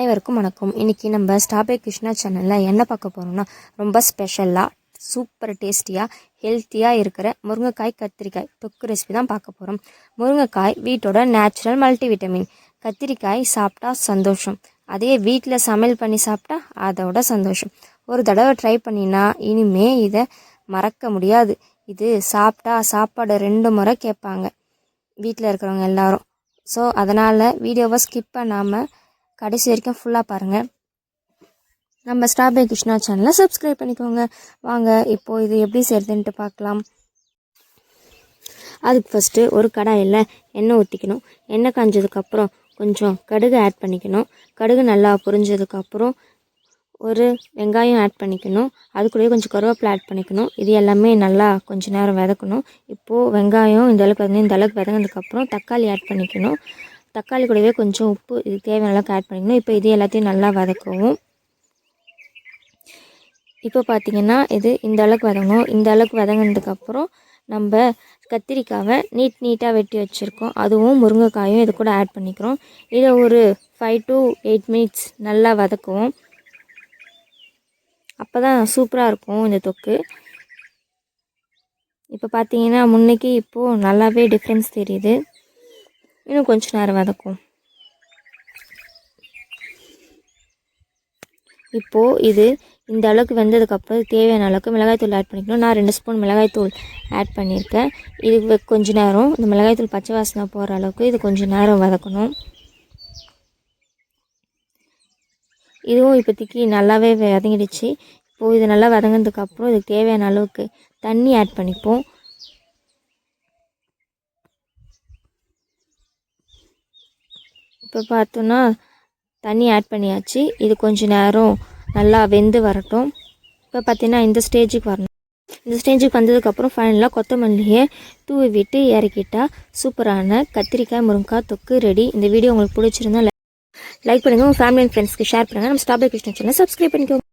அனைவருக்கும் வணக்கம். இன்றைக்கி நம்ம ஸ்டாபே கிருஷ்ணா சேனலில் என்ன பார்க்க போகிறோம்னா, ரொம்ப ஸ்பெஷலாக சூப்பர் டேஸ்டியாக ஹெல்த்தியாக இருக்கிற முருங்கைக்காய் கத்திரிக்காய் தொக்கு ரெசிபி தான் பார்க்க போகிறோம். முருங்கைக்காய் வீட்டோட நேச்சுரல் மல்டிவிட்டமின். கத்திரிக்காய் சாப்பிட்டா சந்தோஷம், அதே வீட்டில் சமையல் பண்ணி சாப்பிட்டா அதோட சந்தோஷம். ஒரு தடவை ட்ரை பண்ணினா இனிமே இதை மறக்க முடியாது. இது சாப்பிட்டா சாப்பாடு 2 முறை கேட்பாங்க வீட்டில் இருக்கிறவங்க எல்லாரும். ஸோ அதனால் வீடியோவை ஸ்கிப் பண்ணாமல் கடைசி வரைக்கும் ஃபுல்லாக பாருங்கள். நம்ம ஸ்டாபே கிருஷ்ணா சேனலை சப்ஸ்கிரைப் பண்ணிக்கோங்க. வாங்க இப்போது இது எப்படி செய்கிறதுன்ட்டு பார்க்கலாம். அதுக்கு ஃபஸ்ட்டு ஒரு கடாயில் எண்ணெய் ஊற்றிக்கணும். எண்ணெய் காஞ்சதுக்கப்புறம் கொஞ்சம் கடுகு ஆட் பண்ணிக்கணும். கடுகு நல்லா பொரிஞ்சதுக்கப்புறம் ஒரு வெங்காயம் ஆட் பண்ணிக்கணும். அது கூடவே கொஞ்சம் கருவேப்பிலை ஆட் பண்ணிக்கணும். இது எல்லாமே நல்லா கொஞ்சம் நேரம் வதக்கணும். இப்போது வெங்காயம் இந்த அளவுக்கு வதங்கினதுக்கப்புறம் தக்காளி ஆட் பண்ணிக்கணும். தக்காளி கூடவே கொஞ்சம் உப்பு இது தேவையான அளவுக்கு ஆட் பண்ணிக்கணும். இப்போ இது எல்லாத்தையும் நல்லா வதக்கவும். இப்போ பார்த்திங்கன்னா இது இந்த அளவுக்கு வதங்கணும். இந்த அளவுக்கு வதங்கினதுக்கப்புறம் நம்ம கத்திரிக்காவை நீட்டாக வெட்டி வச்சுருக்கோம், அதுவும் முருங்கைக்காயும் இது கூட ஆட் பண்ணிக்கிறோம். இதை ஒரு 5 to 8 minutes நல்லா வதக்குவோம். அப்போ தான் சூப்பராக இருக்கும் இந்த தொக்கு. இப்போ பார்த்தீங்கன்னா முன்னைக்கு இப்போது நல்லாவே டிஃப்ரென்ஸ் தெரியுது. இன்னும் கொஞ்சம் நேரம் வதக்கும். இப்போது இது இந்த அளவுக்கு வெந்ததுக்கப்புறம் தேவையான அளவுக்கு மிளகாய்த்தூள் ஆட் பண்ணிக்கணும். நான் 2 ஸ்பூன் மிளகாய்த்தூள் ஆட் பண்ணியிருக்கேன். இது கொஞ்சம் நேரம் இந்த மிளகாய்த்தூள் பச்சை வாசனை போகிற அளவுக்கு இது கொஞ்சம் நேரம் வதக்கணும். இதுவும் இப்போதைக்கு நல்லாவே வதங்கிடுச்சு. இப்போது இது நல்லா வதங்கினதுக்கப்புறம் இதுக்கு தேவையான அளவுக்கு தண்ணி ஆட் பண்ணிப்போம். இப்போ பார்த்தோன்னா தண்ணி ஆட் பண்ணியாச்சு. இது கொஞ்சம் நேரம் நல்லா வெந்து வரட்டும். இப்போ பார்த்தீங்கன்னா இந்த ஸ்டேஜுக்கு வரணும். இந்த ஸ்டேஜுக்கு வந்ததுக்கப்புறம் ஃபைனலாக கொத்தமல்லியை தூவி விட்டு இறக்கிட்டால் சூப்பரான கத்திரிக்காய் முருங்கைக்காய் தொக்கு ரெடி. இந்த வீடியோ உங்களுக்கு பிடிச்சிருந்தா லைக் பண்ணுங்கள், உங்கள் ஃபேமிலி அண்ட் ஃப்ரெண்ட்ஸ்க்கு ஷேர் பண்ணுங்கள். நம்ம ஸ்டாபே கிருஷ்ணா சேனலை சப்ஸ்கிரைப் பண்ணிக்கோங்க.